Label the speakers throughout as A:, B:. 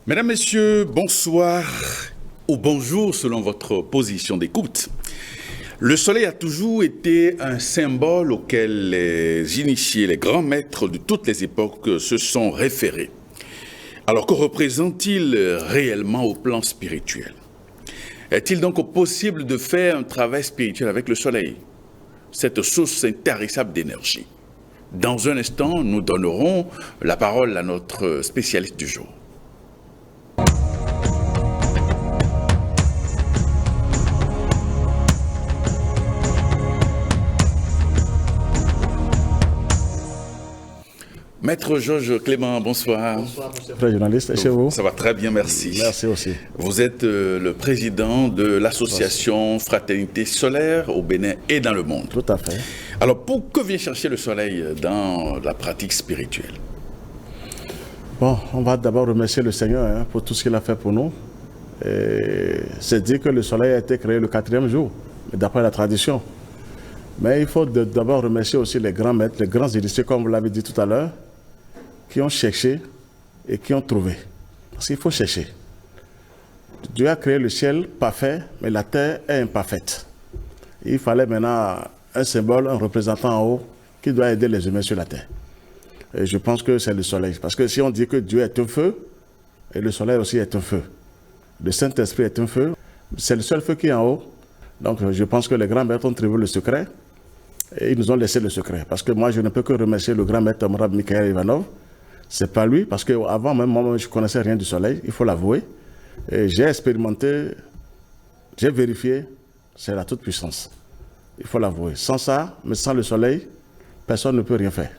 A: Mesdames, Messieurs, bonsoir ou bonjour selon votre position d'écoute. Le soleil a toujours été un symbole auquel les initiés, les grands maîtres de toutes les époques se sont référés. Alors que représente-t-il réellement au plan spirituel? Est-il donc possible de faire un travail spirituel avec le soleil, cette source intarissable d'énergie? Dans un instant, nous donnerons la parole à notre spécialiste du jour. Maître Georges Clément, bonsoir.
B: Bonsoir, monsieur le journaliste. Et chez vous?
A: Ça va très bien, merci.
B: Merci aussi.
A: Vous êtes le président de l'association Fraternité Solaire au Bénin et dans le monde.
B: Tout à fait.
A: Alors, que vient chercher le soleil dans la pratique spirituelle?
B: Bon, on va d'abord remercier le Seigneur pour tout ce qu'il a fait pour nous. C'est dire que le soleil a été créé le 4e jour, d'après la tradition. Mais il faut d'abord remercier aussi les grands maîtres, les grands initiés, comme vous l'avez dit tout à l'heure, qui ont cherché et qui ont trouvé. Parce qu'il faut chercher. Dieu a créé le ciel parfait, mais la terre est imparfaite. Il fallait maintenant un symbole, un représentant en haut qui doit aider les humains sur la terre. Et je pense que c'est le soleil. Parce que si on dit que Dieu est un feu, et le soleil aussi est un feu. Le Saint-Esprit est un feu. C'est le seul feu qui est en haut. Donc je pense que les grands maîtres ont trouvé le secret. Et ils nous ont laissé le secret. Parce que moi, je ne peux que remercier le grand maître Morab Mikhail Ivanov. C'est pas lui, parce qu'avant même, moi, je ne connaissais rien du soleil, il faut l'avouer. Et j'ai expérimenté, j'ai vérifié, c'est la toute-puissance. Il faut l'avouer. Sans ça, mais sans le soleil, personne ne peut rien faire.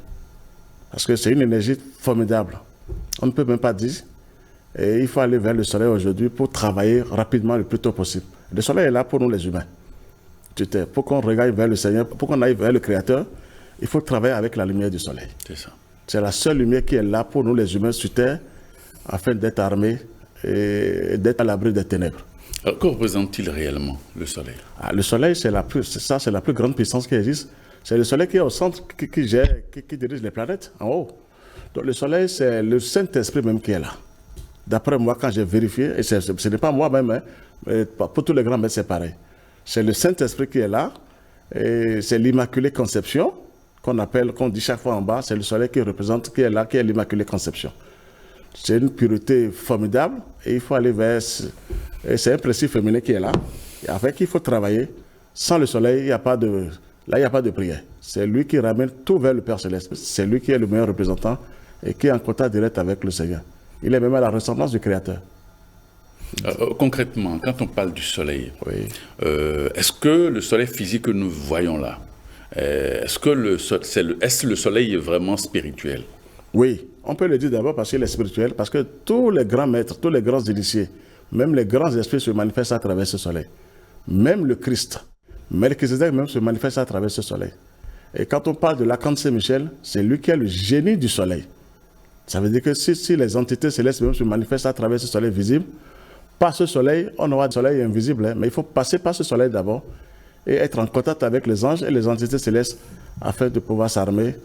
B: Parce que c'est une énergie formidable. On ne peut même pas dire. Et il faut aller vers le soleil aujourd'hui pour travailler rapidement le plus tôt possible. Le soleil est là pour nous les humains. Pour qu'on regarde vers le Seigneur, pour qu'on aille vers le Créateur, il faut travailler avec la lumière du soleil.
A: C'est ça.
B: C'est la seule lumière qui est là pour nous les humains sur Terre, afin d'être armés et d'être à l'abri des ténèbres.
A: Alors, que représente-t-il réellement, le soleil?
B: Le soleil, c'est la plus grande puissance qui existe. C'est le soleil qui est au centre, qui dirige les planètes, en haut. Donc le soleil, c'est le Saint-Esprit même qui est là. D'après moi, quand j'ai vérifié, et ce n'est pas moi-même, mais pour tous les grands maîtres, c'est pareil. C'est le Saint-Esprit qui est là, et c'est l'Immaculée Conception, qu'on dit chaque fois en bas, c'est le soleil qui représente, qui est là, qui est l'Immaculée Conception. C'est une pureté formidable, et il faut aller vers... Et c'est un principe féminin qui est là, et avec il faut travailler. Sans le soleil, il n'y a pas de prière. C'est lui qui ramène tout vers le Père Céleste. C'est lui qui est le meilleur représentant, et qui est en contact direct avec le Seigneur. Il est même à la ressemblance du Créateur.
A: Concrètement, quand on parle du soleil,
B: Oui.
A: Est-ce que le soleil physique que nous voyons là, est-ce le soleil vraiment spirituel?
B: Oui, on peut le dire d'abord parce qu'il est spirituel, parce que tous les grands maîtres, tous les grands initiés, même les grands esprits se manifestent à travers ce soleil. Même le Christ, Melchizedek même se manifeste à travers ce soleil. Et quand on parle de l'archange Saint-Michel, c'est lui qui est le génie du soleil. Ça veut dire que si les entités célestes même se manifestent à travers ce soleil visible, par ce soleil, on aura du soleil invisible, mais il faut passer par ce soleil d'abord et être en contact avec les anges et les entités célestes afin de pouvoir s'armer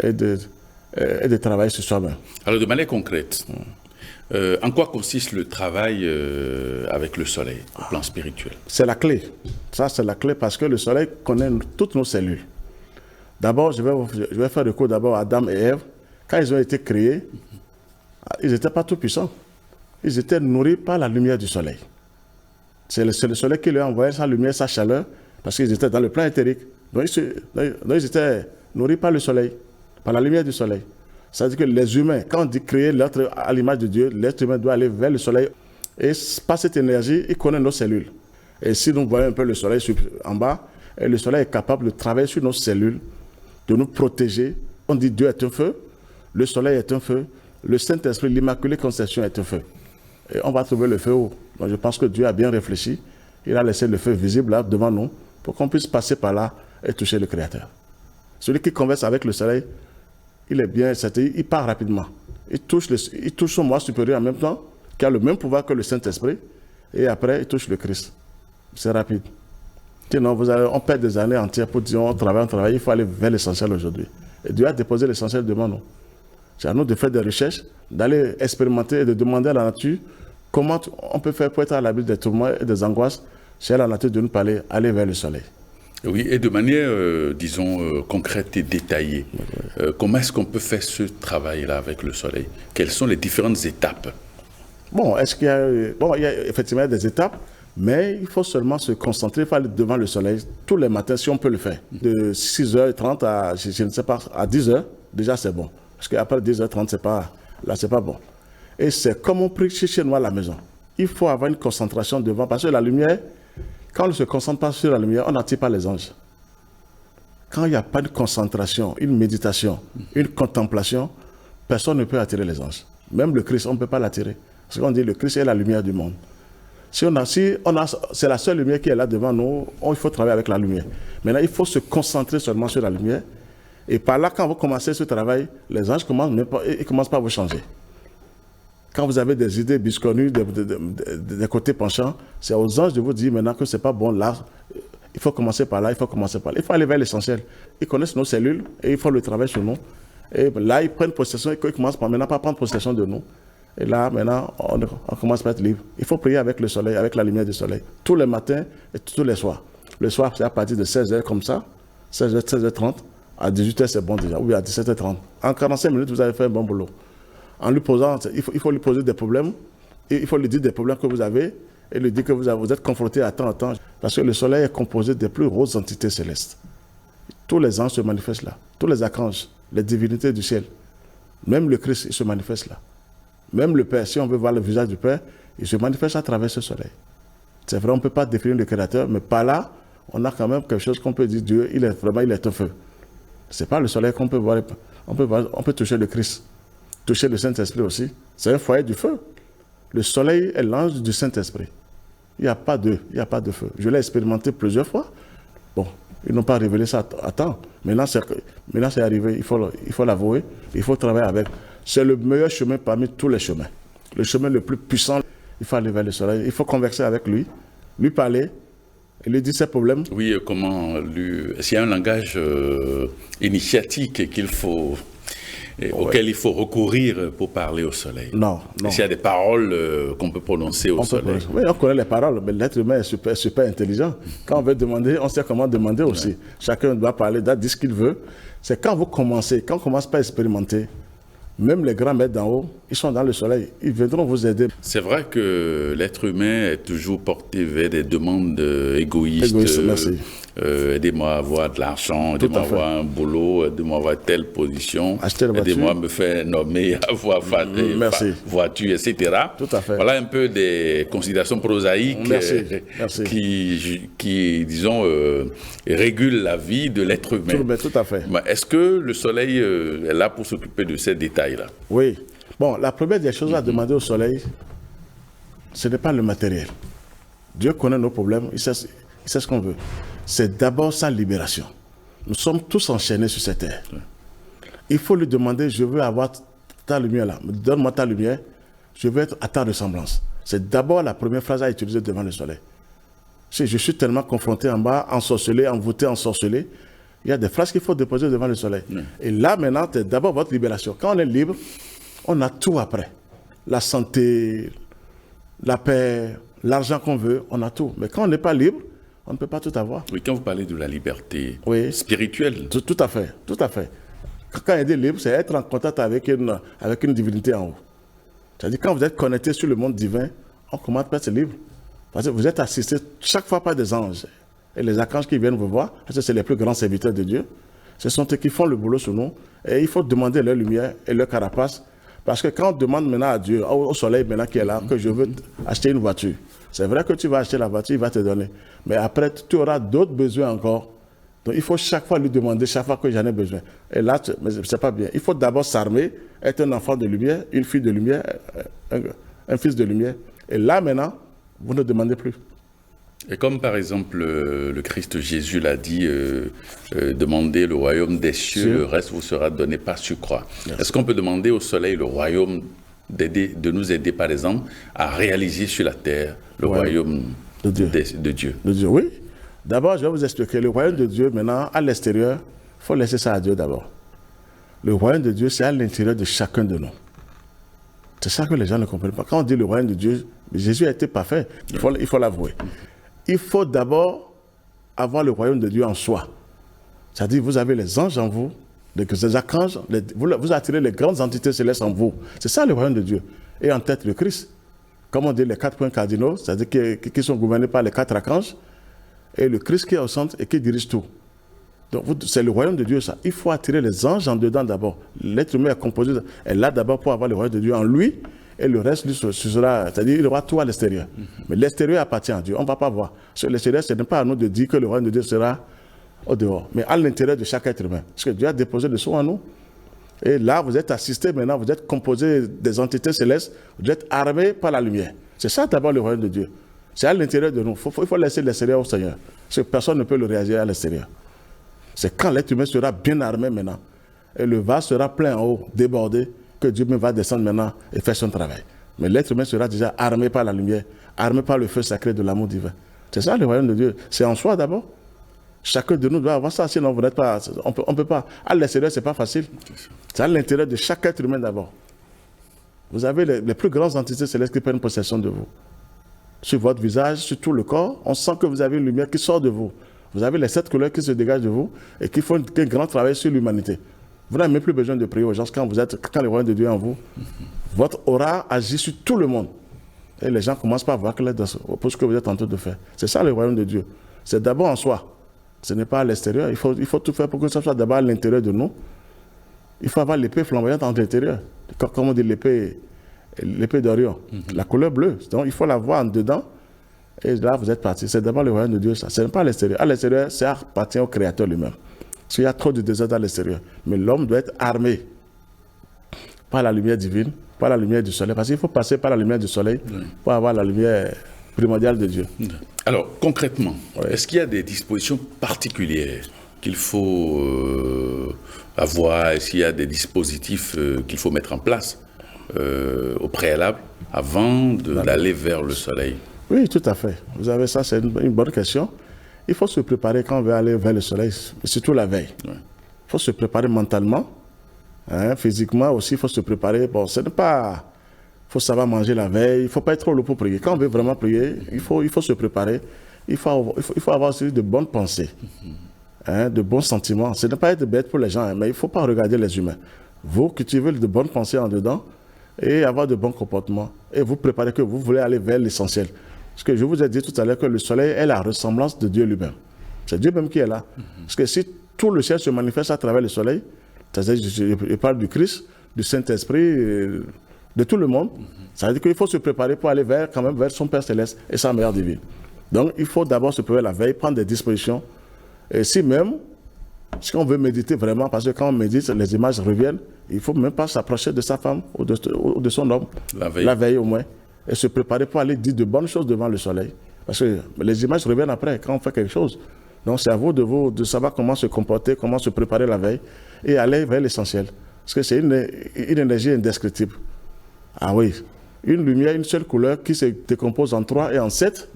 B: et de travailler sur soi-même.
A: Alors, de manière concrète, en quoi consiste le travail avec le soleil au plan spirituel?
B: C'est la clé. Ça, c'est la clé parce que le soleil connaît toutes nos cellules. D'abord, je vais faire recours d'abord à Adam et Ève. Quand ils ont été créés, ils n'étaient pas tout puissants. Ils étaient nourris par la lumière du soleil. C'est le soleil qui leur envoyait sa lumière, sa chaleur, parce qu'ils étaient dans le plan éthérique. Donc ils étaient nourris par le soleil, par la lumière du soleil. C'est-à-dire que les humains, quand on dit créer l'être à l'image de Dieu, l'être humain doit aller vers le soleil et par cette énergie, il connaît nos cellules. Et si nous voyons un peu le soleil en bas, et le soleil est capable de travailler sur nos cellules, de nous protéger. On dit Dieu est un feu, le soleil est un feu, le Saint-Esprit, l'Immaculée Conception est un feu. Et on va trouver le feu haut. Donc je pense que Dieu a bien réfléchi. Il a laissé le feu visible là devant nous pour qu'on puisse passer par là et toucher le Créateur. Celui qui converse avec le soleil, il est bien, il part rapidement. Il touche son moi supérieur en même temps, qui a le même pouvoir que le Saint-Esprit, et après il touche le Christ. C'est rapide. Sinon, on perd des années entières pour dire on travaille, il faut aller vers l'essentiel aujourd'hui. Et Dieu a déposé l'essentiel devant nous. C'est à nous de faire des recherches, d'aller expérimenter et de demander à la nature comment on peut faire pour être à l'abri des tourments et des angoisses. C'est à la nature de nous parler, aller vers le soleil.
A: Oui, et de manière, disons, concrète et détaillée, comment est-ce qu'on peut faire ce travail-là avec le soleil? Quelles sont les différentes étapes?
B: Bon, il y a effectivement des étapes, mais il faut seulement se concentrer, il faut aller devant le soleil tous les matins, si on peut le faire. De 6h30 à, je ne sais pas, à 10h, déjà c'est bon. Parce qu'après 10h30, c'est pas bon. Et c'est comme on prie chez nous à la maison. Il faut avoir une concentration devant, parce que la lumière, quand on ne se concentre pas sur la lumière, on n'attire pas les anges. Quand il n'y a pas de concentration, une méditation, une contemplation, personne ne peut attirer les anges. Même le Christ, on ne peut pas l'attirer. Parce qu'on dit le Christ est la lumière du monde. C'est la seule lumière qui est là devant nous, il faut travailler avec la lumière. Maintenant, il faut se concentrer seulement sur la lumière. Et par là, quand vous commencez ce travail, les anges commencent pas à vous changer. Quand vous avez des idées biscornues, des côtés penchants, c'est aux anges de vous dire maintenant que ce n'est pas bon là. Il faut commencer par là, il faut commencer par là. Il faut aller vers l'essentiel. Ils connaissent nos cellules et ils font le travail sur nous. Et là, ils prennent possession et ils commencent maintenant pas à prendre possession de nous. Et là, maintenant, on commence à être libre. Il faut prier avec le soleil, avec la lumière du soleil. Tous les matins et tous les soirs. Le soir, c'est à partir de 16h comme ça, 16h, 16h30. À 18h, c'est bon déjà, ou à 17h30. En 45 minutes, vous avez fait un bon boulot. En lui posant, il faut lui poser des problèmes, et il faut lui dire des problèmes que vous avez, et lui dire que vous êtes confronté à temps en temps. Parce que le soleil est composé des plus grosses entités célestes. Tous les anges se manifestent là. Tous les archanges, les divinités du ciel. Même le Christ, il se manifeste là. Même le Père, si on veut voir le visage du Père, il se manifeste à travers ce soleil. C'est vrai, on ne peut pas définir le Créateur, mais par là, on a quand même quelque chose qu'on peut dire, Dieu, il est un feu. Ce n'est pas le soleil qu'on peut voir. On peut toucher le Christ, toucher le Saint-Esprit aussi. C'est un foyer du feu. Le soleil est l'ange du Saint-Esprit. Il n'y a pas de feu. Je l'ai expérimenté plusieurs fois. Bon, ils n'ont pas révélé ça à temps. Maintenant, c'est arrivé. Il faut l'avouer. Il faut travailler avec. C'est le meilleur chemin parmi tous les chemins. Le chemin le plus puissant. Il faut aller vers le soleil. Il faut converser avec lui, lui parler. Il lui dit ses problèmes.
A: Oui, comment lui... S'il y a un langage initiatique auquel il faut recourir pour parler au soleil.
B: Non.
A: S'il y a des paroles qu'on peut prononcer au soleil.
B: Oui, on connaît les paroles, mais l'être humain est super intelligent. Quand on veut demander, on sait comment demander aussi. Ouais. Chacun doit parler, doit dire ce qu'il veut. C'est quand on commence pas à expérimenter, même les grands maîtres d'en haut, ils sont dans le soleil. Ils viendront vous aider.
A: C'est vrai que l'être humain est toujours porté vers des demandes égoïstes.
B: Merci.
A: Aidez-moi à avoir de l'argent, aidez-moi à avoir un boulot, aidez-moi à avoir telle position,
B: aidez-moi
A: à me faire nommer, avoir voiture, etc.
B: Tout à fait.
A: Voilà un peu des considérations prosaïques qui disons, régulent la vie de l'être humain.
B: Tout à fait.
A: Est-ce que le soleil est là pour s'occuper de ces détails-là?
B: Oui. Bon, la première des choses à demander au soleil, ce n'est pas le matériel. Dieu connaît nos problèmes, il sait ce qu'on veut. C'est d'abord sa libération. Nous sommes tous enchaînés sur cette terre. Il faut lui demander, je veux avoir ta lumière là, donne-moi ta lumière, je veux être à ta ressemblance. C'est d'abord la première phrase à utiliser devant le soleil. Si je suis tellement confronté en bas, ensorcelé, envoûté, ensorcelé, il y a des phrases qu'il faut déposer devant le soleil. Et là maintenant, c'est d'abord votre libération. Quand on est libre, on a tout après. La santé, la paix, l'argent qu'on veut, on a tout. Mais quand on n'est pas libre, on ne peut pas tout avoir.
A: Oui, quand vous parlez de la liberté spirituelle.
B: Tout à fait. Quand il dit libre, c'est être en contact avec une divinité en haut. C'est-à-dire quand vous êtes connecté sur le monde divin, on commence à être libre. Parce que vous êtes assisté chaque fois par des anges. Et les archanges qui viennent vous voir, parce que c'est les plus grands serviteurs de Dieu. Ce sont eux qui font le boulot sur nous. Et il faut demander leur lumière et leur carapace. Parce que quand on demande maintenant à Dieu, au soleil maintenant qui est là, que je veux acheter une voiture, c'est vrai que tu vas acheter la voiture, il va te donner. Mais après, tu auras d'autres besoins encore. Donc il faut chaque fois lui demander, chaque fois que j'en ai besoin. Et là, c'est pas bien. Il faut d'abord s'armer, être un enfant de lumière, une fille de lumière, un fils de lumière. Et là maintenant, vous ne demandez plus.
A: Et comme par exemple le Christ Jésus l'a dit, demandez le royaume des cieux, le reste vous sera donné par surcroît. Est-ce qu'on peut demander au soleil le royaume de nous aider par exemple à réaliser sur la terre le royaume de Dieu?
B: Oui. D'abord, je vais vous expliquer. Le royaume de Dieu, maintenant, à l'extérieur, il faut laisser ça à Dieu d'abord. Le royaume de Dieu, c'est à l'intérieur de chacun de nous. C'est ça que les gens ne comprennent pas. Quand on dit le royaume de Dieu, Jésus a été parfait. Il faut l'avouer. Il faut d'abord avoir le royaume de Dieu en soi. C'est-à-dire, vous avez les anges en vous, les archanges, vous attirez les grandes entités célestes en vous. C'est ça le royaume de Dieu. Et en tête, le Christ. Comme on dit, les 4 points cardinaux, c'est-à-dire qui sont gouvernés par les 4 archanges, et le Christ qui est au centre et qui dirige tout. Donc, c'est le royaume de Dieu, ça. Il faut attirer les anges en dedans d'abord. L'être humain est là d'abord pour avoir le royaume de Dieu en lui, et le reste, lui, sera, c'est-à-dire, il aura tout à l'extérieur. Mais l'extérieur appartient à Dieu. On ne va pas voir. Sur l'extérieur, ce n'est pas à nous de dire que le royaume de Dieu sera au dehors, mais à l'intérieur de chaque être humain. Parce que Dieu a déposé le sceau en nous. Et là, vous êtes assistés maintenant, vous êtes composés des entités célestes, vous êtes armés par la lumière. C'est ça d'abord le royaume de Dieu. C'est à l'intérieur de nous. Il faut laisser l'extérieur au Seigneur. Parce que personne ne peut le réagir à l'extérieur. C'est quand l'être humain sera bien armé maintenant, et le vase sera plein en haut, débordé, que Dieu va descendre maintenant et faire son travail. Mais l'être humain sera déjà armé par la lumière, armé par le feu sacré de l'amour divin. C'est ça le royaume de Dieu. C'est en soi d'abord. Chacun de nous doit avoir ça, sinon vous n'êtes pas, on peut pas. À l'extérieur, c'est pas facile. C'est à l'intérieur de chaque être humain d'abord. Vous avez les plus grandes entités célestes qui prennent possession de vous. Sur votre visage, sur tout le corps, on sent que vous avez une lumière qui sort de vous. Vous avez les 7 couleurs qui se dégagent de vous et qui font un grand travail sur l'humanité. Vous n'avez même plus besoin de prier aux gens quand le royaume de Dieu est en vous. Votre aura agit sur tout le monde. Et les gens commencent par voir pour ce que vous êtes en train de faire. C'est ça le royaume de Dieu. C'est d'abord en soi. Ce n'est pas à l'extérieur. Il faut tout faire pour que ça soit d'abord à l'intérieur de nous. Il faut avoir l'épée flamboyante en l'intérieur. Comme on dit l'épée d'Orion. La couleur bleue. Donc il faut la voir en dedans. Et là, vous êtes parti. C'est d'abord le royaume de Dieu, ça. Ce n'est pas à l'extérieur. À l'extérieur, ça appartient au Créateur lui-même. Parce qu'il y a trop de désordre à l'extérieur. Mais l'homme doit être armé par la lumière divine, par la lumière du soleil. Parce qu'il faut passer par la lumière du soleil pour avoir la lumière primordiale de Dieu.
A: Alors, concrètement, est-ce qu'il y a des dispositions particulières qu'il faut avoir? Est-ce qu'il y a des dispositifs qu'il faut mettre en place au préalable avant d'aller vers le soleil?
B: Oui, tout à fait. Vous avez ça, c'est une bonne question. Il faut se préparer quand on veut aller vers le soleil, surtout la veille. Il faut se préparer mentalement, physiquement aussi, il faut se préparer. Bon, ce n'est pas... Il faut savoir manger la veille, il ne faut pas être trop lourd pour prier. Quand on veut vraiment prier, il faut se préparer. Il faut avoir aussi de bonnes pensées, de bons sentiments. Ce n'est pas être bête pour les gens, mais il ne faut pas regarder les humains. Vous cultivez de bonnes pensées en dedans et avoir de bons comportements. Et vous préparez que vous voulez aller vers l'essentiel. Parce que je vous ai dit tout à l'heure que le soleil est la ressemblance de Dieu lui-même. C'est Dieu même qui est là. Parce que si tout le ciel se manifeste à travers le soleil, c'est-à-dire je parle du Christ, du Saint-Esprit, de tout le monde, ça veut dire qu'il faut se préparer pour aller quand même vers son Père Céleste et sa mère divine. Donc il faut d'abord se préparer la veille, prendre des dispositions. Et si même, si on veut méditer vraiment, parce que quand on médite, les images reviennent, il ne faut même pas s'approcher de sa femme ou de son homme, la veille au moins, et se préparer pour aller dire de bonnes choses devant le soleil. Parce que les images reviennent après, quand on fait quelque chose. Donc c'est à vous de savoir comment se comporter, comment se préparer la veille, et aller vers l'essentiel. Parce que c'est une énergie indescriptible. Ah oui, une lumière, une seule couleur qui se décompose en 3 et en 7,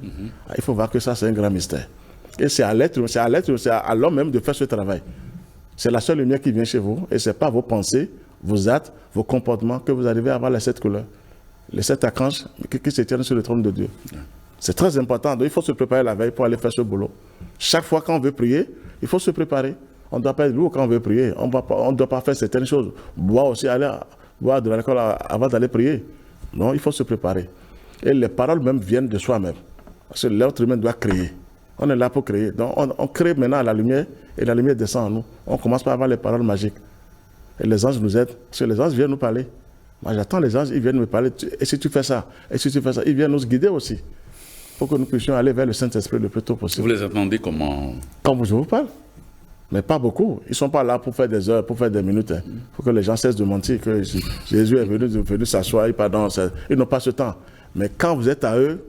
B: il faut voir que ça, c'est un grand mystère. Et c'est à l'homme même de faire ce travail. C'est la seule lumière qui vient chez vous, et ce n'est pas vos pensées, vos actes, vos comportements que vous arrivez à avoir les 7 couleurs. Les 7 archanges qui se tiennent sur le trône de Dieu. C'est très important, donc il faut se préparer la veille pour aller faire ce boulot. Chaque fois qu'on veut prier, il faut se préparer. On ne doit pas être lourd quand on veut prier. On ne doit pas faire certaines choses. Boire de l'alcool avant d'aller prier. Non, il faut se préparer. Et les paroles même viennent de soi-même. Parce que l'être humain doit créer. On est là pour créer. Donc on crée maintenant la lumière et la lumière descend en nous. On commence par avoir les paroles magiques. Et les anges nous aident. Parce que les anges viennent nous parler. Moi j'attends les anges, ils viennent me parler. Et si tu fais ça, et si tu fais ça, ils viennent nous guider aussi. Pour que nous puissions aller vers le Saint-Esprit le plus tôt possible.
A: Vous les attendez comment?
B: Comme je vous parle. Mais pas beaucoup. Ils ne sont pas là pour faire des heures, pour faire des minutes. Il faut que les gens cessent de mentir que Jésus est venu s'asseoir. Pardon, ils n'ont pas ce temps. Mais quand vous êtes à eux,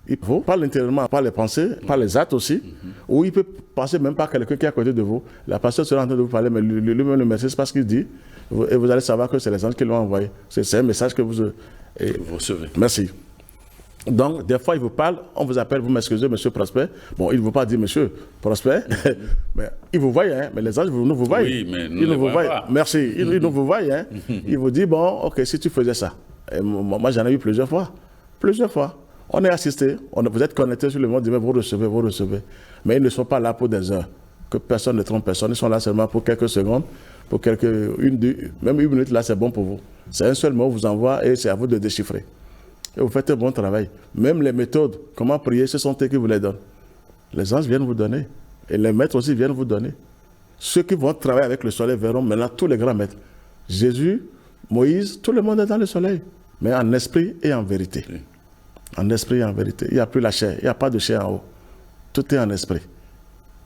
B: il faut, pas intérieurement, pas les pensées, pas les actes aussi, ou il peut passer même par quelqu'un qui est à côté de vous. La pasteur sera en train de vous parler, mais lui-même le message, c'est pas ce qu'il dit. Et vous allez savoir que c'est les anges qui l'ont envoyé. C'est un message que vous recevez. Merci. Donc, des fois, il vous parle, on vous appelle, vous m'excusez, monsieur Prosper. Bon, il ne vous pas dire monsieur Prosper, mais il vous voit, hein, mais les anges nous vous voient.
A: Oui, mais nous
B: ils
A: ne
B: vous voient.
A: pas.
B: Merci, ils nous vous voient. Hein. Il vous dit, bon, ok, si tu faisais ça. Et moi, j'en ai eu plusieurs fois. Plusieurs fois. On est assisté, vous êtes connecté sur le monde divin, vous recevez. Mais ils ne sont pas là pour des heures. Que personne ne trompe personne. Ils sont là seulement pour quelques secondes, pour même une minute, là, c'est bon pour vous. C'est un seul mot, vous envoie et c'est à vous de déchiffrer. Et vous faites un bon travail. Même les méthodes, comment prier, ce sont eux qui vous les donnent. Les anges viennent vous donner. Et les maîtres aussi viennent vous donner. Ceux qui vont travailler avec le soleil verront maintenant tous les grands maîtres. Jésus, Moïse, tout le monde est dans le soleil. Mais en esprit et en vérité. Oui. En esprit et en vérité. Il n'y a plus la chair. Il n'y a pas de chair en haut. Tout est en esprit.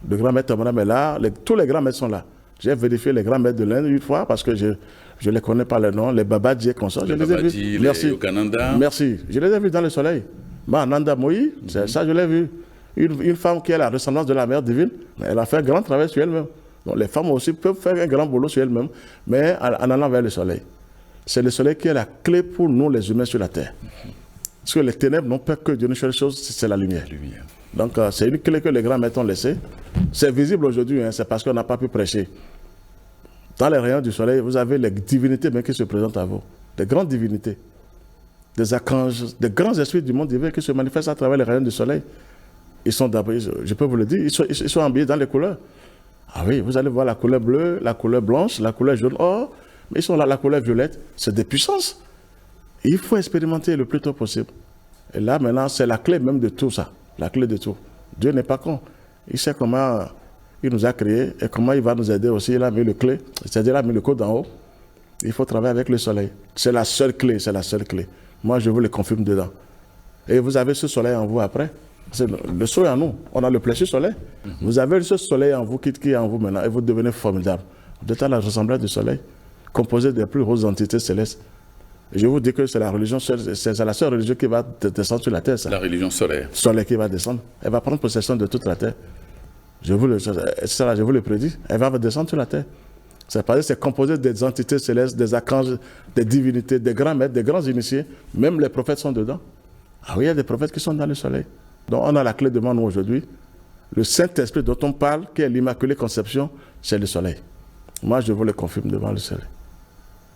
B: Le grand maître est là. Tous les grands maîtres sont là. J'ai vérifié les grands maîtres de l'Inde une fois parce que je ne les connais pas le nom, les Babadji et consorts. Je les ai vus. Merci.
A: Yogananda.
B: Merci. Je les ai vus dans le soleil. Nanda Moïse, ça je l'ai vu. Une femme qui a la ressemblance de la mère divine, elle a fait un grand travail sur elle-même. Donc les femmes aussi peuvent faire un grand boulot sur elles-mêmes, mais en allant vers le soleil. C'est le soleil qui est la clé pour nous les humains sur la terre. Parce que les ténèbres n'ont pas que d'une seule chose, c'est la lumière. Donc c'est une clé que les grands maîtres ont laissée. C'est visible aujourd'hui, hein, c'est parce qu'on n'a pas pu prêcher. Dans les rayons du soleil, vous avez les divinités qui se présentent à vous. Des grandes divinités. Des archanges, des grands esprits du monde divin qui se manifestent à travers les rayons du soleil. Ils sont d'abord, je peux vous le dire, ils sont habillés dans les couleurs. Ah oui, vous allez voir la couleur bleue, la couleur blanche, la couleur jaune. Oh, mais ils sont là, la couleur violette. C'est des puissances. Il faut expérimenter le plus tôt possible. Et là, maintenant, c'est la clé même de tout ça. La clé de tout. Dieu n'est pas con. Il sait comment il nous a créés et comment il va nous aider aussi. Il a mis le clé, c'est-à-dire il a mis le code en haut. Il faut travailler avec le soleil. C'est la seule clé, c'est la seule clé. Moi, je vous le confirme dedans. Et vous avez ce soleil en vous après. Le soleil en nous. On a le plein soleil. Vous avez ce soleil en vous qui est en vous maintenant et vous devenez formidable. Vous êtes à la ressemblance du soleil, composé des plus hautes entités célestes. Et je vous dis que c'est la religion, c'est la seule religion qui va descendre sur la terre. Ça.
A: La religion solaire.
B: Solaire qui va descendre. Elle va prendre possession de toute la terre. Je vous le prédis. Elle va descendre sur la terre. C'est composé des entités célestes, des archanges, des divinités, des grands maîtres, des grands initiés. Même les prophètes sont dedans. Ah oui, il y a des prophètes qui sont dans le soleil. Donc on a la clé devant nous aujourd'hui. Le Saint-Esprit dont on parle, qui est l'Immaculée Conception, c'est le soleil. Moi, je vous le confirme devant le soleil.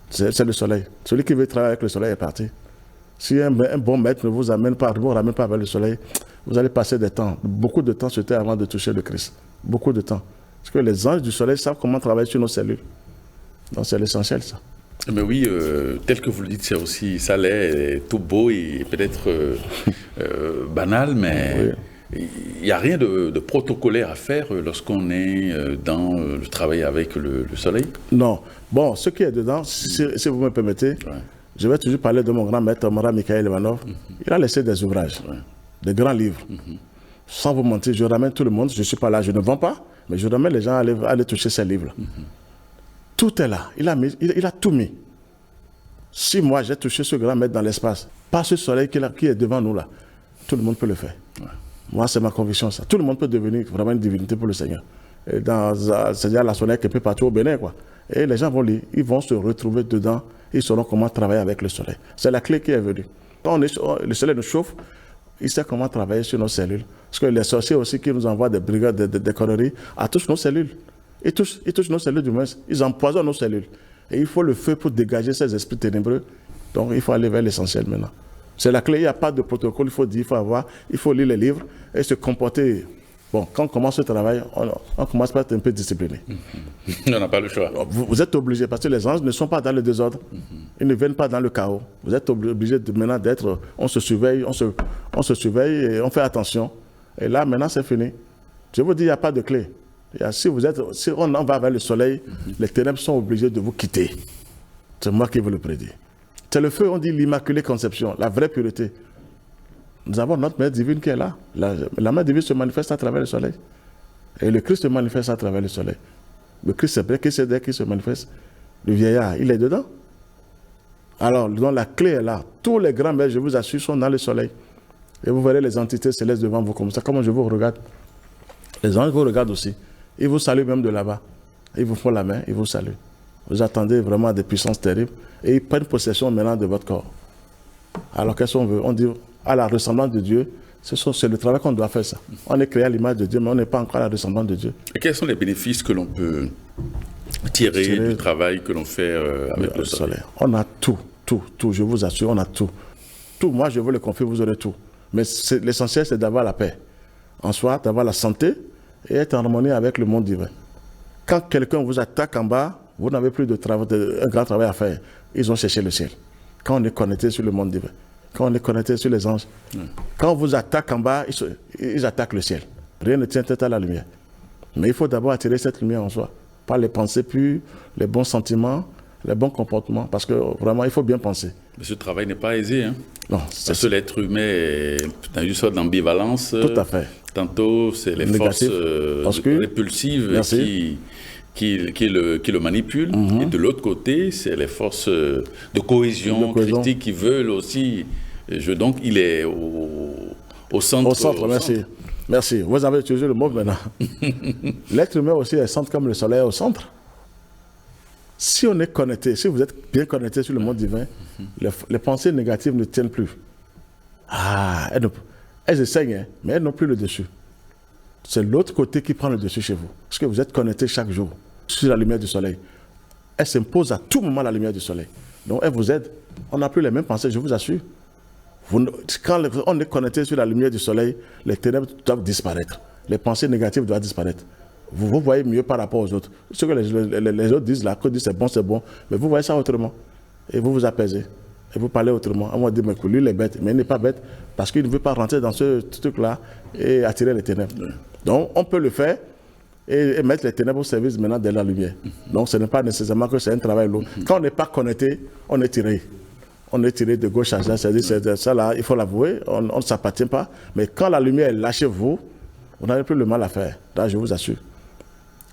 B: C'est le soleil. Celui qui veut travailler avec le soleil est parti. Si un bon maître ne vous ramène pas vers le soleil, vous allez passer beaucoup de temps sur terre avant de toucher le Christ. Beaucoup de temps. Parce que les anges du soleil savent comment travailler sur nos cellules. Donc c'est l'essentiel, ça.
A: Mais oui, tel que vous le dites, c'est aussi, ça l'est, tout beau et peut-être banal, mais il n'y a rien de protocolaire à faire lorsqu'on est dans le travail avec le soleil.
B: Non. Bon, ce qui est dedans, si vous me permettez, je vais toujours parler de mon grand maître, Mara Mikhail Ivanov. Il a laissé des ouvrages, des grands livres. Sans vous mentir, je ramène tout le monde, je ne suis pas là, je ne vends pas, mais je ramène les gens à aller toucher ces livres. Tout est là. Il a tout mis. Si moi j'ai touché ce grand maître dans l'espace, pas ce soleil qui est devant nous là, tout le monde peut le faire. Moi, c'est ma conviction, ça. Tout le monde peut devenir vraiment une divinité pour le Seigneur. C'est-à-dire la soleil qui est un peu partout au Bénin, quoi. Et les gens vont lire, ils vont se retrouver dedans, ils sauront comment travailler avec le soleil. C'est la clé qui est venue. Quand le soleil nous chauffe, il sait comment travailler sur nos cellules. Parce que les sorciers aussi qui nous envoient des brigades, des conneries, touchent nos cellules. Ils touchent nos cellules du moins, ils empoisonnent nos cellules. Et il faut le feu pour dégager ces esprits ténébreux. Donc il faut aller vers l'essentiel maintenant. C'est la clé, il n'y a pas de protocole, il faut dire, il faut lire les livres et se comporter. Bon, quand on commence ce travail, on commence par être un peu discipliné.
A: On n'a pas le choix.
B: Vous êtes obligé, parce que les anges ne sont pas dans le désordre. Ils ne viennent pas dans le chaos. Vous êtes obligé maintenant d'être, on se surveille et on fait attention. Et là, maintenant, c'est fini. Je vous dis, il n'y a pas de clé. Si on en va vers le soleil, les ténèbres sont obligées de vous quitter. C'est moi qui vous le prédis. C'est le feu, on dit l'Immaculée Conception, la vraie pureté. Nous avons notre Mère divine qui est là. La Mère divine se manifeste à travers le soleil. Et le Christ se manifeste à travers le soleil. Le Christ, c'est vrai qui se manifeste. Le vieillard, il est dedans. Alors, la clé est là. Tous les grands maîtres, je vous assure, sont dans le soleil. Et vous verrez les entités célestes devant vous comme ça. Comment je vous regarde. Les anges vous regardent aussi. Ils vous saluent même de là-bas. Ils vous font la main, ils vous saluent. Vous attendez vraiment des puissances terribles. Et ils prennent possession maintenant de votre corps. Alors qu'est-ce qu'on veut? On dit, à la ressemblance de Dieu, c'est le travail qu'on doit faire ça. On est créé à l'image de Dieu, mais on n'est pas encore à la ressemblance de Dieu.
A: Et quels sont les bénéfices que l'on peut tirer du travail que l'on fait avec le soleil?
B: On a tout, je vous assure, on a tout. Tout, moi je veux le confier, vous aurez tout. Mais l'essentiel, c'est d'avoir la paix en soi, d'avoir la santé et être en harmonie avec le monde divin. Quand quelqu'un vous attaque en bas, vous n'avez plus un grand travail à faire. Ils ont cherché le ciel. Quand on est connecté sur le monde divin, quand on est connecté sur les anges, quand on vous attaque en bas, ils attaquent le ciel. Rien ne tient tête à la lumière. Mais il faut d'abord attirer cette lumière en soi. Pas les pensées pures, les bons sentiments, les bons comportements. Parce que vraiment, il faut bien penser.
A: Mais ce travail n'est pas aisé. Hein?
B: Non,
A: parce que l'être humain est dans une sorte d'ambivalence.
B: Tout à fait.
A: Tantôt, c'est les
B: négatif,
A: forces répulsives qui le manipulent. Et de l'autre côté, c'est les forces de cohésion critique qui veulent aussi. Donc, il est au centre.
B: Au centre, merci. Merci. Vous avez utilisé le mot maintenant. L'être humain aussi est centre comme le soleil est au centre. Si on est connecté, si vous êtes bien connecté sur le monde divin, les pensées négatives ne tiennent plus. Elles essayent, hein, mais elles n'ont plus le dessus. C'est l'autre côté qui prend le dessus chez vous. Parce que vous êtes connecté chaque jour sur la lumière du soleil. Elle s'impose à tout moment la lumière du soleil. Donc elle vous aide. On n'a plus les mêmes pensées, je vous assure. Quand on est connecté sur la lumière du soleil, les ténèbres doivent disparaître. Les pensées négatives doivent disparaître. Vous voyez mieux par rapport aux autres. Ce que les autres disent là, que disent c'est bon, mais vous voyez ça autrement. Et vous vous apaisez. Et vous parlez autrement. On va dire, mais lui, il est bête. Mais il n'est pas bête parce qu'il ne veut pas rentrer dans ce truc-là et attirer les ténèbres. Donc, on peut le faire et mettre les ténèbres au service maintenant de la lumière. Donc, ce n'est pas nécessairement que c'est un travail lourd. Quand on n'est pas connecté, on est tiré. On est tiré de gauche à droite. C'est-à-dire, ça là, il faut l'avouer, on ne s'appartient pas. Mais quand la lumière est lâchée vous, vous n'avez plus le mal à faire. Là, je vous assure.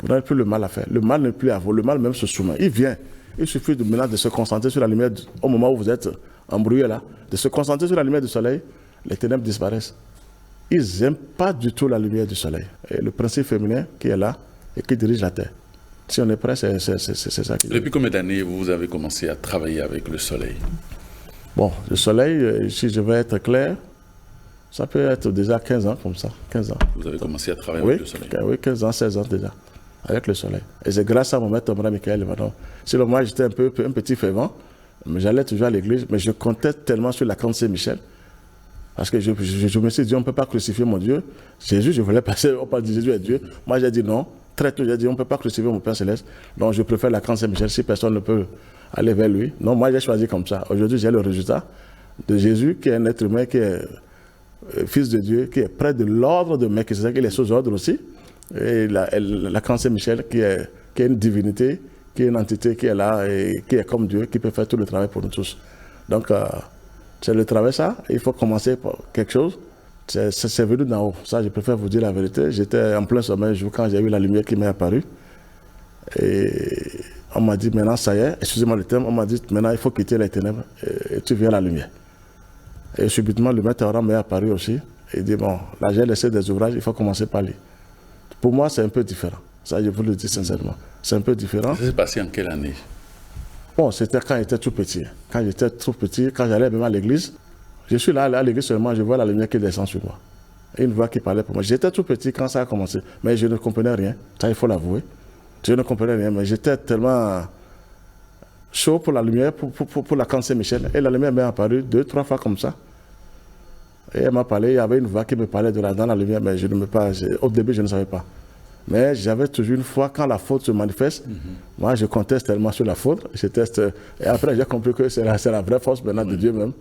B: Vous n'avez plus le mal à faire. Le mal n'est plus à vous. Le mal même se soumet. Il vient. Il suffit maintenant de se concentrer sur la lumière au moment où vous êtes embrouillé là. De se concentrer sur la lumière du soleil, les ténèbres disparaissent. Ils n'aiment pas du tout la lumière du soleil. Et le principe féminin qui est là et qui dirige la terre. Si on est prêt, c'est ça qui...
A: Depuis combien d'années vous avez commencé à travailler avec le soleil?
B: Bon, le soleil, si je vais être clair, ça peut être déjà 15 ans comme ça. 15 ans.
A: Vous avez commencé à travailler avec le soleil?
B: Oui, 15 ans, 16 ans déjà. Avec le soleil. Et c'est grâce à mon maître Michael Evadon. Sinon, moi, j'étais un petit fervent, mais j'allais toujours à l'église, mais je comptais tellement sur la grande Saint-Michel. Parce que je me suis dit, on ne peut pas crucifier mon Dieu. Jésus, je voulais passer, on parle de Jésus est Dieu. Moi, j'ai dit non. Très tôt, j'ai dit, on ne peut pas crucifier mon Père Céleste. Donc, je préfère la grande Saint-Michel si personne ne peut aller vers lui. Non, moi, j'ai choisi comme ça. Aujourd'hui, j'ai le résultat de Jésus, qui est un être humain, qui est fils de Dieu, qui est près de l'ordre de Melchisédek, il est sous ordre aussi. Et la grande Saint-Michel, qui est une divinité, qui est une entité qui est là et qui est comme Dieu, qui peut faire tout le travail pour nous tous. Donc, c'est le travail, ça. Il faut commencer par quelque chose. C'est venu d'en haut. Ça, je préfère vous dire la vérité. J'étais en plein sommeil quand j'ai eu la lumière qui m'est apparue. Et on m'a dit, maintenant, ça y est, excusez-moi le terme, on m'a dit, maintenant, il faut quitter les ténèbres et tu viens à la lumière. Et subitement, le maître Abraham m'est apparu aussi. Et il dit, bon, là, j'ai laissé des ouvrages, il faut commencer par lui. Pour moi, c'est un peu différent. Ça, je vous le dis sincèrement. C'est un peu différent.
A: Ça s'est passé en quelle année?
B: Bon, c'était quand j'étais tout petit. Quand j'étais tout petit, quand j'allais même à l'église, je suis là à l'église seulement, je vois la lumière qui descend sur moi. Et une voix qui parlait pour moi. J'étais tout petit quand ça a commencé, mais je ne comprenais rien. Ça, il faut l'avouer. Je ne comprenais rien, mais j'étais tellement chaud pour la lumière, pour la grande Saint-Michel. Et la lumière m'est apparue 2-3 fois comme ça. Et elle m'a parlé, il y avait une voix qui me parlait dans la lumière, mais au début, je ne savais pas. Mais j'avais toujours une foi, quand la faute se manifeste, moi je conteste tellement sur la faute, et après j'ai compris que c'est la vraie force maintenant de Dieu même.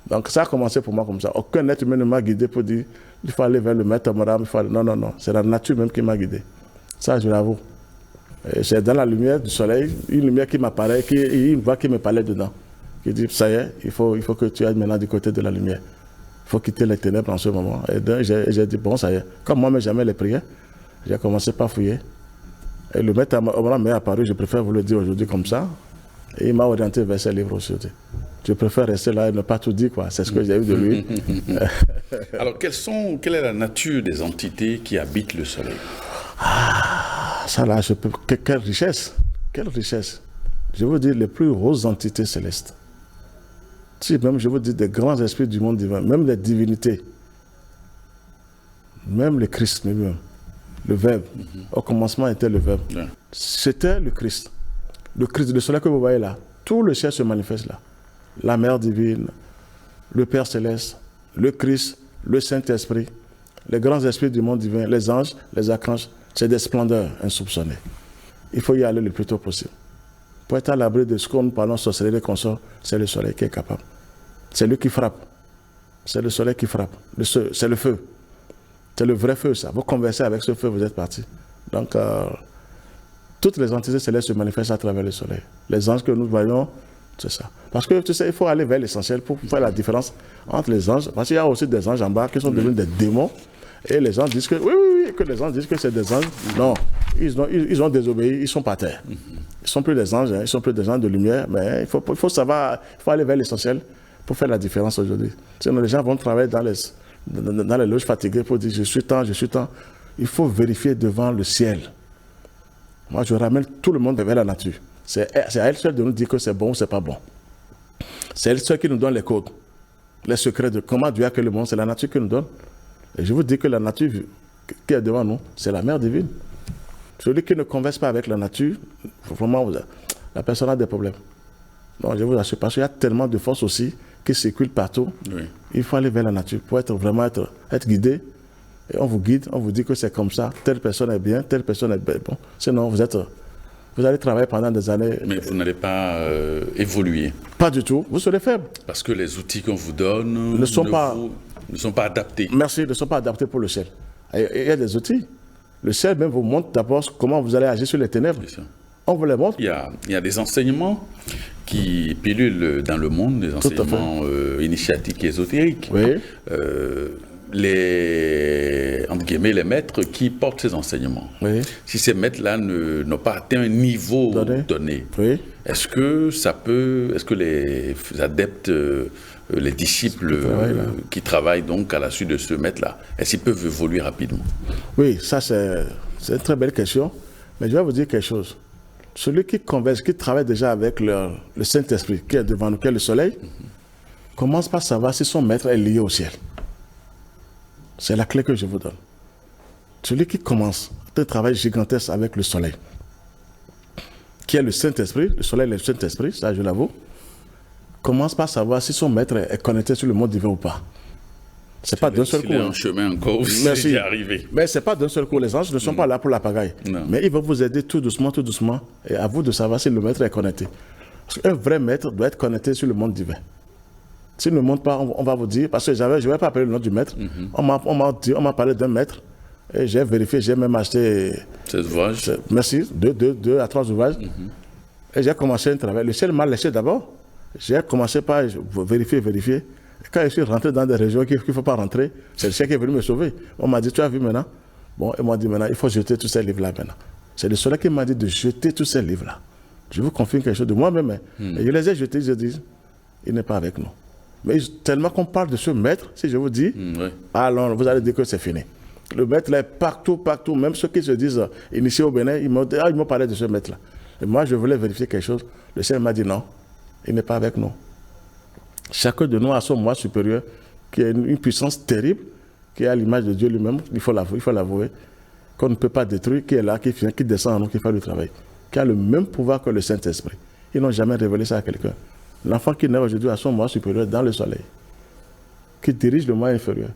B: Donc ça a commencé pour moi comme ça. Aucun être humain ne m'a guidé pour dire, il faut aller vers le maître Abraham, non, c'est la nature même qui m'a guidé. Ça, je l'avoue. C'est dans la lumière du soleil, une lumière qui m'apparaît, une voix qui me parlait dedans, qui dit, ça y est, il faut que tu ailles maintenant du côté de la lumière. Il faut quitter les ténèbres en ce moment. Et donc j'ai dit, bon, ça y est. Comme moi, mais jamais les prières, j'ai commencé par fouiller. Et le maître Abraham m'est apparu, je préfère vous le dire aujourd'hui comme ça. Et il m'a orienté vers ses livres aussi. Je préfère rester là et ne pas tout dire, quoi. C'est ce que j'ai eu de lui.
A: Alors, quelle est la nature des entités qui habitent le soleil?
B: Ça là, quelle richesse. Quelle richesse. Je veux dire, les plus grosses entités célestes. Si même je vous dis des grands esprits du monde divin, même les divinités, même le Christ lui-même, le Verbe, au commencement était le Verbe.
A: Ouais.
B: C'était le Christ. Le Christ, le soleil que vous voyez là, tout le ciel se manifeste là. La Mère divine, le Père céleste, le Christ, le Saint-Esprit, les grands esprits du monde divin, les anges, les archanges, c'est des splendeurs insoupçonnées. Il faut y aller le plus tôt possible. Pour être à l'abri de ce qu'on nous parle, sorcellerie et consorts, c'est le soleil qui est capable. C'est lui qui frappe. C'est le soleil qui frappe. C'est le feu. C'est le vrai feu, ça. Vous conversez avec ce feu, vous êtes parti. Donc, toutes les entités célestes se manifestent à travers le soleil. Les anges que nous voyons, c'est ça. Parce que, tu sais, il faut aller vers l'essentiel pour faire la différence entre les anges. Parce qu'il y a aussi des anges en bas qui sont devenus des démons. Et les gens disent que, oui, que les gens disent que c'est des anges. Non, ils ont désobéi, ils sont par terre. Ils ne sont plus des anges, hein, ils ne sont plus des gens de lumière. Mais il faut savoir, il faut aller vers l'essentiel pour faire la différence aujourd'hui. Sinon, les gens vont travailler dans les loges fatiguées pour dire je suis temps. Il faut vérifier devant le ciel. Moi, je ramène tout le monde vers la nature. C'est à elle seule de nous dire que c'est bon ou c'est pas bon. C'est elle seule qui nous donne les codes, les secrets de comment Dieu a créé le monde. C'est la nature qui nous donne. Et je vous dis que la nature qui est devant nous, c'est la Mère divine. Celui qui ne converse pas avec la nature, vraiment, la personne a des problèmes. Non, je vous assure, parce qu'il y a tellement de forces aussi qui circulent partout. Oui. Il faut aller vers la nature pour être guidé. Et on vous guide, on vous dit que c'est comme ça. Telle personne est bien, telle personne est bon. Sinon, vous allez travailler pendant des années.
A: Mais vous n'allez pas évoluer.
B: Pas du tout. Vous serez faible.
A: Parce que les outils qu'on vous donne ne sont pas adaptés.
B: Merci, ne sont pas adaptés pour le ciel. Il y a des outils. Le ciel même vous montre d'abord comment vous allez agir sur les ténèbres. On vous les montre.
A: Il y a des enseignements qui pilulent dans le monde, des enseignements initiatiques et ésotériques.
B: Oui.
A: Les maîtres qui portent ces enseignements. Oui. Si ces maîtres-là n'ont pas atteint un niveau donné, oui. Est-ce que les adeptes, les disciples qui travaillent donc à la suite de ce maître-là, est-ce qu'ils peuvent évoluer rapidement?
B: Oui, ça c'est une très belle question, mais je vais vous dire quelque chose. Celui qui converse, qui travaille déjà avec le Saint-Esprit, qui est devant nous, qui est le soleil, commence par savoir si son maître est lié au ciel. C'est la clé que je vous donne. Celui qui commence un travail gigantesque avec le soleil, qui est le Saint-Esprit, le soleil est le Saint-Esprit, ça je l'avoue, commence par savoir si son maître est connecté sur le monde divin ou pas. C'est pas d'un seul coup.
A: Il est en chemin encore aussi d'y arriver.
B: Mais c'est pas d'un seul coup. Les anges ne sont pas là pour la pagaille. Mais ils vont vous aider tout doucement, et à vous de savoir si le maître est connecté. Parce qu'un vrai maître doit être connecté sur le monde divin. S'il ne montre pas, on va vous dire, parce que je ne vais pas appeler le nom du maître. On m'a parlé d'un maître, et j'ai vérifié, j'ai même acheté
A: 16 ouvrages.
B: Merci, 2 à 3 ouvrages. Et j'ai commencé un travail. Le ciel m'a laissé d'abord. J'ai commencé par vérifier. Quand je suis rentré dans des régions qu'il ne faut pas rentrer, c'est le ciel qui est venu me sauver. On m'a dit, tu as vu maintenant? Bon, et m'a dit maintenant, il faut jeter tous ces livres-là maintenant. C'est le soleil qui m'a dit de jeter tous ces livres-là. Je vous confirme quelque chose de moi-même. Et je les ai jetés, je dis, il n'est pas avec nous. Mais tellement qu'on parle de ce maître, si je vous dis, alors vous allez dire que c'est fini. Le maître là est partout. Même ceux qui se disent initiés au Bénin, ils m'ont parlé de ce maître-là. Et moi, je voulais vérifier quelque chose. Le ciel m'a dit non, il n'est pas avec nous. Chacun de nous a son moi supérieur, qui a une puissance terrible, qui est à l'image de Dieu lui-même, il faut l'avouer, qu'on ne peut pas détruire, qui est là, qui vient, qui descend en nous, qui fait le travail, qui a le même pouvoir que le Saint-Esprit. Ils n'ont jamais révélé ça à quelqu'un. L'enfant qui naît aujourd'hui a son moi supérieur dans le soleil, qui dirige le moi inférieur.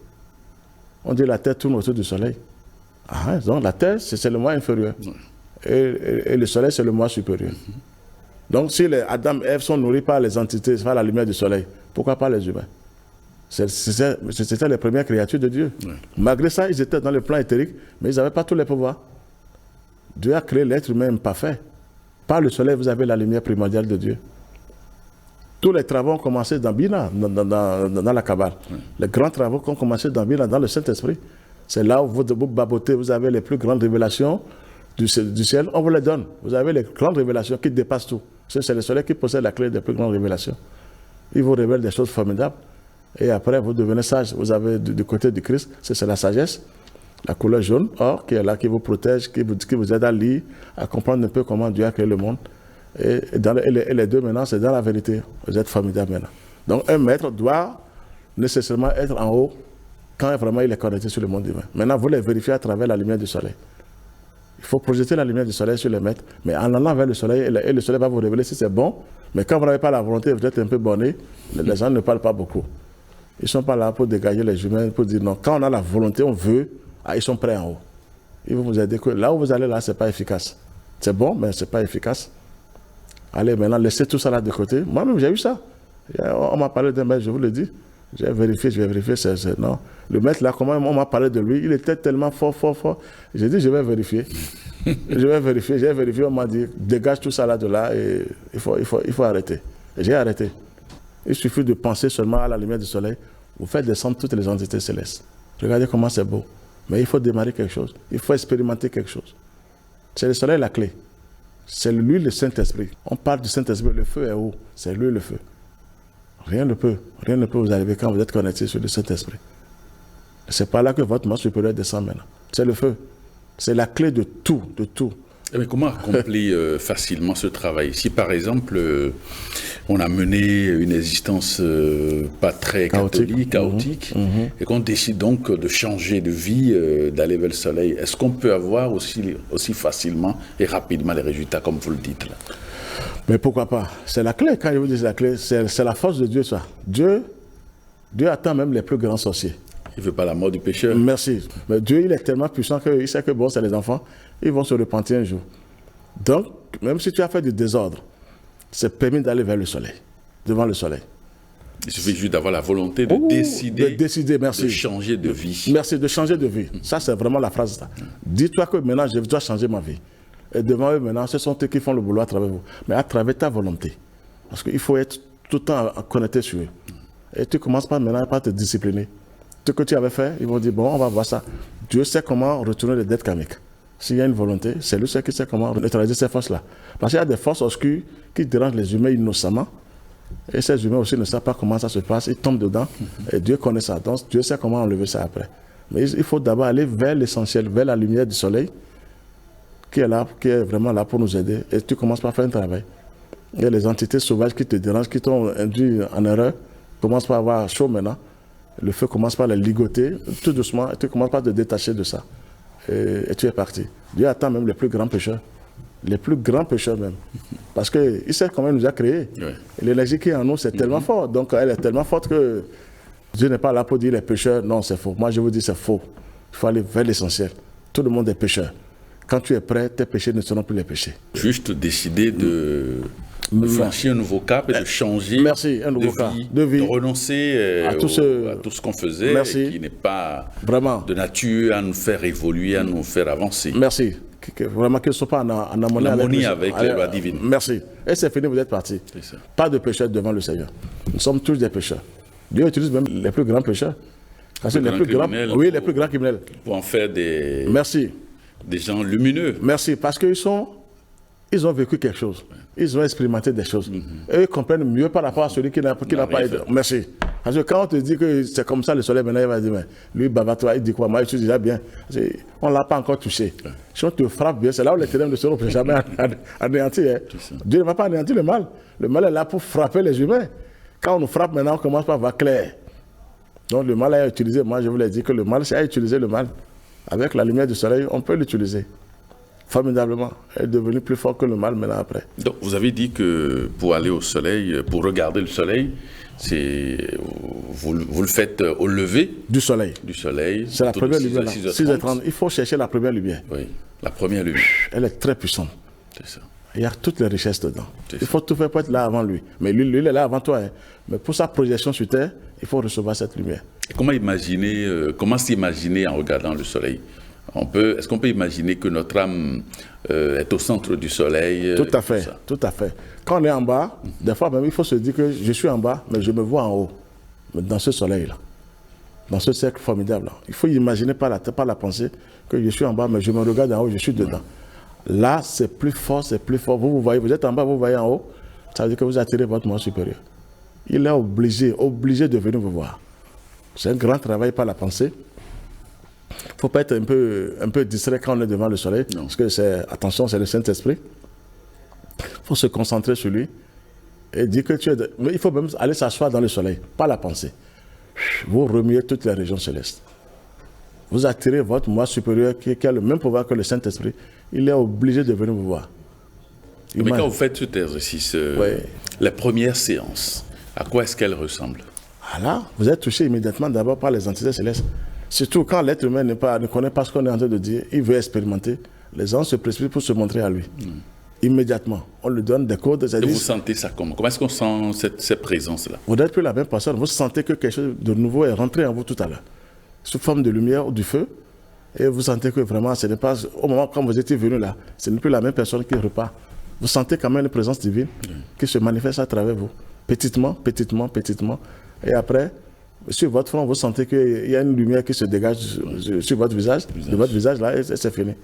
B: On dit la terre tourne autour du soleil. Donc la terre, c'est le moi inférieur. Et le soleil, c'est le moi supérieur. Donc si les Adam et Ève sont nourris par les entités, par la lumière du soleil, pourquoi pas les humains? C'était les premières créatures de Dieu. Malgré ça, ils étaient dans le plan éthérique, mais ils n'avaient pas tous les pouvoirs. Dieu a créé l'être humain imparfait. Par le soleil, vous avez la lumière primordiale de Dieu. Tous les travaux ont commencé dans Bina, dans la Kabbale. Les grands travaux ont commencé dans Bina, dans le Saint-Esprit. C'est là où vous babotez, vous avez les plus grandes révélations du ciel, on vous les donne. Vous avez les grandes révélations qui dépassent tout. C'est le soleil qui possède la clé des plus grandes révélations. Il vous révèle des choses formidables. Et après, vous devenez sage. Vous avez du côté du Christ, c'est la sagesse, la couleur jaune, or, qui est là, qui vous protège, qui vous aide à lire, à comprendre un peu comment Dieu a créé le monde. Et les deux maintenant, c'est dans la vérité. Vous êtes formidables maintenant. Donc un maître doit nécessairement être en haut quand vraiment il est connecté sur le monde divin. Maintenant, vous les vérifiez à travers la lumière du soleil. Il faut projeter la lumière du soleil sur le maître, mais en allant vers le soleil, et le soleil va vous révéler si c'est bon. Mais quand vous n'avez pas la volonté, vous êtes un peu borné, les gens ne parlent pas beaucoup. Ils ne sont pas là pour dégager les humains, pour dire non. Quand on a la volonté, on veut, ils sont prêts en haut. Ils vont vous aider que là où vous allez, là, ce n'est pas efficace. C'est bon, mais ce n'est pas efficace. Allez, maintenant, laissez tout ça là de côté. Moi-même, j'ai eu ça. On m'a parlé d'un maître, je vous le dis. J'ai vérifié, je vais vérifier. Non. Le maître, là, comment on m'a parlé de lui, il était tellement fort. J'ai dit, je vais vérifier. J'ai vérifié, on m'a dit, dégage tout ça là de là et il faut arrêter. Et j'ai arrêté. Il suffit de penser seulement à la lumière du soleil. Vous faites descendre toutes les entités célestes. Regardez comment c'est beau. Mais il faut démarrer quelque chose. Il faut expérimenter quelque chose. C'est le soleil la clé. C'est lui le Saint-Esprit. On parle du Saint-Esprit, le feu est haut. C'est lui le feu. Rien ne peut vous arriver quand vous êtes connecté sur le Saint-Esprit. C'est par là que votre moi supérieur descend maintenant. C'est le feu. C'est la clé de tout, de tout.
A: Mais comment accomplir facilement ce travail? Si par exemple, on a mené une existence pas très catholique, chaotique, et qu'on décide donc de changer de vie, d'aller vers le soleil, est-ce qu'on peut avoir aussi facilement et rapidement les résultats comme vous le dites là?
B: Mais pourquoi pas? C'est la clé. Quand je vous dis la clé, c'est la force de Dieu, ça. Dieu attend même les plus grands sorciers.
A: Il ne veut pas la mort du pécheur.
B: Merci. Mais Dieu, il est tellement puissant qu'il sait que bon, c'est les enfants, ils vont se repentir un jour. Donc, même si tu as fait du désordre, c'est permis d'aller vers le soleil, devant le soleil.
A: Il suffit juste d'avoir la volonté de décider,
B: merci.
A: De changer de vie.
B: Merci, de changer de vie. Ça, c'est vraiment la phrase. Dis-toi que maintenant, je dois changer ma vie. Et devant eux, maintenant, ce sont eux qui font le boulot à travers vous. Mais à travers ta volonté. Parce qu'il faut être tout le temps connecté sur eux. Et tu commences pas maintenant par te discipliner. Ce que tu avais fait, ils vont dire, bon, on va voir ça. Dieu sait comment retourner les dettes karmiques. S'il y a une volonté, c'est lui qui sait comment neutraliser ces forces-là. Parce qu'il y a des forces obscures qui dérangent les humains innocemment. Et ces humains aussi ne savent pas comment ça se passe. Ils tombent dedans. Et Dieu connaît ça. Donc Dieu sait comment enlever ça après. Mais il faut d'abord aller vers l'essentiel, vers la lumière du soleil, qui est là, qui est vraiment là pour nous aider. Et tu commences par faire un travail. Il y a les entités sauvages qui te dérangent, qui t'ont induit en erreur. Tu commences par avoir chaud maintenant. Le feu commence par les ligoter, tout doucement, et tu commences par te détacher de ça. Et tu es parti. Dieu attend même les plus grands pécheurs. Les plus grands pécheurs même. Parce qu'il sait comment il nous a créés. Oui. L'énergie qui est en nous, c'est tellement fort. Donc elle est tellement forte que Dieu n'est pas là pour dire les pécheurs. Non, c'est faux. Moi, je vous dis c'est faux. Il faut aller vers l'essentiel. Tout le monde est pécheur. Quand tu es prêt, tes péchés ne seront plus les péchés.
A: Juste décider de franchir un nouveau cap et de changer
B: de vie,
A: de renoncer à tout ce qu'on faisait, qui n'est pas
B: vraiment
A: de nature à nous faire évoluer, à nous faire avancer.
B: Merci. Vraiment qu'ils ne sont pas en
A: harmonie avec les lois divines.
B: Merci. Et c'est fini, vous êtes partis. Pas de pécheurs devant le Seigneur. Nous sommes tous des pécheurs. Dieu utilise même les plus grands pécheurs. Les plus grands criminels.
A: Pour en faire des gens lumineux.
B: Merci, parce qu'ils ont vécu quelque chose. Ils ont expérimenté des choses. Et ils comprennent mieux par rapport à celui qui n'a pas été. Merci. Parce que quand on te dit que c'est comme ça le soleil, maintenant il va dire, mais lui, toi, il dit quoi? Moi, je suis déjà bien. On ne l'a pas encore touché. Si on te frappe bien, c'est là où les ténèbres ne seront jamais anéantis. Hein. Dieu ne va pas anéantir le mal. Le mal est là pour frapper les humains. Quand on nous frappe maintenant, on commence par voir clair. Donc le mal est utilisé. Moi, je vous l'ai dit que le mal, c'est à utiliser le mal. Avec la lumière du soleil, on peut l'utiliser. Formidablement. Elle est devenue plus forte que le mal maintenant après.
A: Donc vous avez dit que pour aller au soleil, pour regarder le soleil, vous le faites au lever
B: du soleil. C'est la première lumière. 6h30. Il faut chercher la première lumière.
A: Oui, la première lumière.
B: Elle est très puissante.
A: C'est ça.
B: Il y a toutes les richesses dedans. Il faut tout faire pour être là avant lui. Mais lui il est là avant toi. Hein. Mais pour sa projection sur terre, il faut recevoir cette lumière.
A: Et comment s'imaginer en regardant le soleil? Est-ce qu'on peut imaginer que notre âme est au centre du soleil?
B: Tout à fait, tout à fait. Quand on est en bas, des fois même, il faut se dire que je suis en bas, mais je me vois en haut, dans ce soleil-là, dans ce cercle formidable-là. Il faut imaginer par la pensée que je suis en bas, mais je me regarde en haut, je suis dedans. Là, c'est plus fort, c'est plus fort. Vous voyez, vous êtes en bas, vous voyez en haut, ça veut dire que vous attirez votre moi supérieur. Il est obligé de venir vous voir. C'est un grand travail par la pensée. Il ne faut pas être un peu distrait quand on est devant le soleil, parce que attention, c'est le Saint-Esprit. Il faut se concentrer sur lui et dit que tu es... Mais il faut même aller s'asseoir dans le soleil, pas la pensée. Vous remuez toutes les régions célestes. Vous attirez votre moi supérieur qui a le même pouvoir que le Saint-Esprit. Il est obligé de venir vous voir.
A: Mais quand vous faites cet exercice, la première séance, à quoi est-ce qu'elle ressemble?
B: Là, vous êtes touché immédiatement d'abord par les entités célestes. Surtout quand l'être humain ne connaît pas ce qu'on est en train de dire, il veut expérimenter. Les anges se précipitent pour se montrer à lui. Immédiatement. On lui donne des codes.
A: Et vous sentez ça comment? Comment est-ce qu'on sent cette présence-là?
B: Vous n'êtes plus la même personne. Vous sentez que quelque chose de nouveau est rentré en vous tout à l'heure. Sous forme de lumière ou du feu. Et vous sentez que vraiment, ce n'est pas... Au moment quand vous étiez venu là, ce n'est plus la même personne qui repart. Vous sentez quand même une présence divine qui se manifeste à travers vous. Petitement, petitement, petitement. Et après, sur votre front, vous sentez qu'il y a une lumière qui se dégage sur votre visage. De votre visage là, et c'est fini.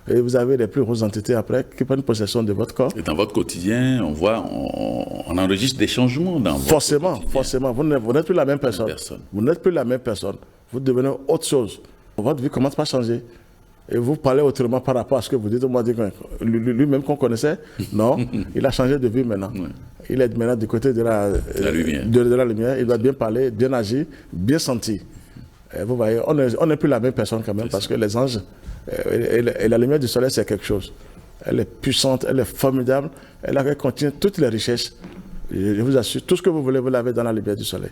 B: Et vous avez les plus grosses entités après qui prennent possession de votre corps.
A: Et dans votre quotidien, on voit, on enregistre des changements dans votre quotidien.
B: Forcément. Vous n'êtes plus la même personne. Vous n'êtes plus la même personne. Vous devenez autre chose. Votre vie commence par changer. Et vous parlez autrement par rapport à ce que vous dites. On m'a dit lui-même qu'on connaissait, non, il a changé de vie maintenant. Oui. Il est maintenant du côté de la lumière. De la lumière. Il doit bien parler, bien agir, bien sentir. Et vous voyez, on n'est plus la même personne quand même, parce que les anges et la lumière du soleil, c'est quelque chose. Elle est puissante, elle est formidable, elle contient toutes les richesses. Je vous assure, tout ce que vous voulez, vous l'avez dans la lumière du soleil.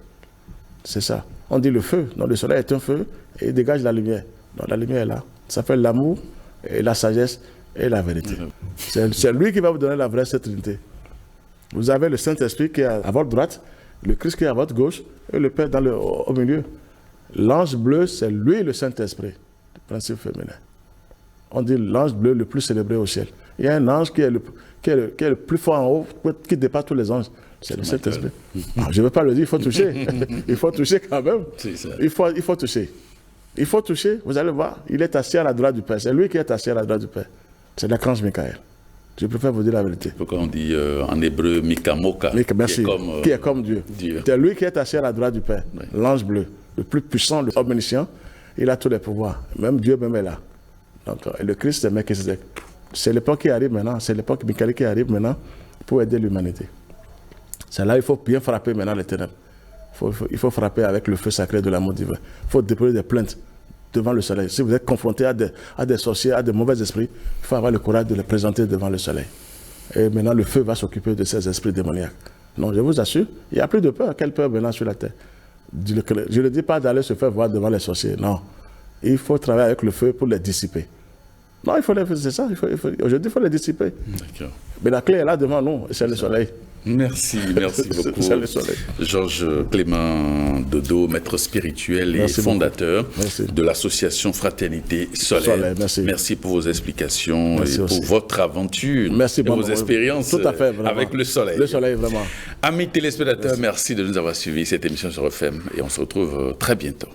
B: C'est ça. On dit le feu. Non, le soleil est un feu et il dégage la lumière. Non, la lumière est là. Ça fait l'amour et la sagesse et la vérité. C'est lui qui va vous donner la vraie trinité. Vous avez le Saint-Esprit qui est à votre droite, le Christ qui est à votre gauche et le Père au milieu. L'ange bleu, c'est lui le Saint-Esprit, le principe féminin. On dit l'ange bleu le plus célébré au ciel. Il y a un ange qui est le plus fort en haut, qui dépasse tous les anges. C'est le Saint-Esprit. Je ne veux pas le dire, il faut toucher. Il faut toucher quand même. Il faut toucher. Il faut toucher, vous allez voir, il est assis à la droite du Père. C'est lui qui est assis à la droite du Père. C'est l'archange Michael. Je préfère vous dire la vérité.
A: Pourquoi on dit en hébreu Mikamoka,
B: merci, qui est comme Dieu. C'est lui qui est assis à la droite du Père. Oui. L'ange bleu, le plus puissant, le omniscient. Il a tous les pouvoirs. Même Dieu même est là. Donc, le Christ, c'est Melchizedek. C'est l'époque qui arrive maintenant. C'est l'époque Michael qui arrive maintenant pour aider l'humanité. C'est là qu'il faut bien frapper maintenant les ténèbres. Il faut frapper avec le feu sacré de l'amour divin. Il faut déposer des plaintes devant le soleil. Si vous êtes confronté à des sorciers, à des mauvais esprits, il faut avoir le courage de les présenter devant le soleil. Et maintenant, le feu va s'occuper de ces esprits démoniaques. Non, je vous assure, il n'y a plus de peur. Quelle peur maintenant sur la terre? Je ne dis pas d'aller se faire voir devant les sorciers. Non. Il faut travailler avec le feu pour les dissiper. Non, c'est ça. Aujourd'hui, il faut les dissiper. D'accord. Mais la clé est là devant nous, c'est le soleil.
A: Merci beaucoup. Georges Clément Dodo, maître spirituel et fondateur de l'association Fraternité Soleil. Merci pour vos explications et pour votre aventure et vos expériences avec le soleil.
B: Le soleil, vraiment.
A: Amis téléspectateurs, merci de nous avoir suivis. Cette émission sur FM et on se retrouve très bientôt.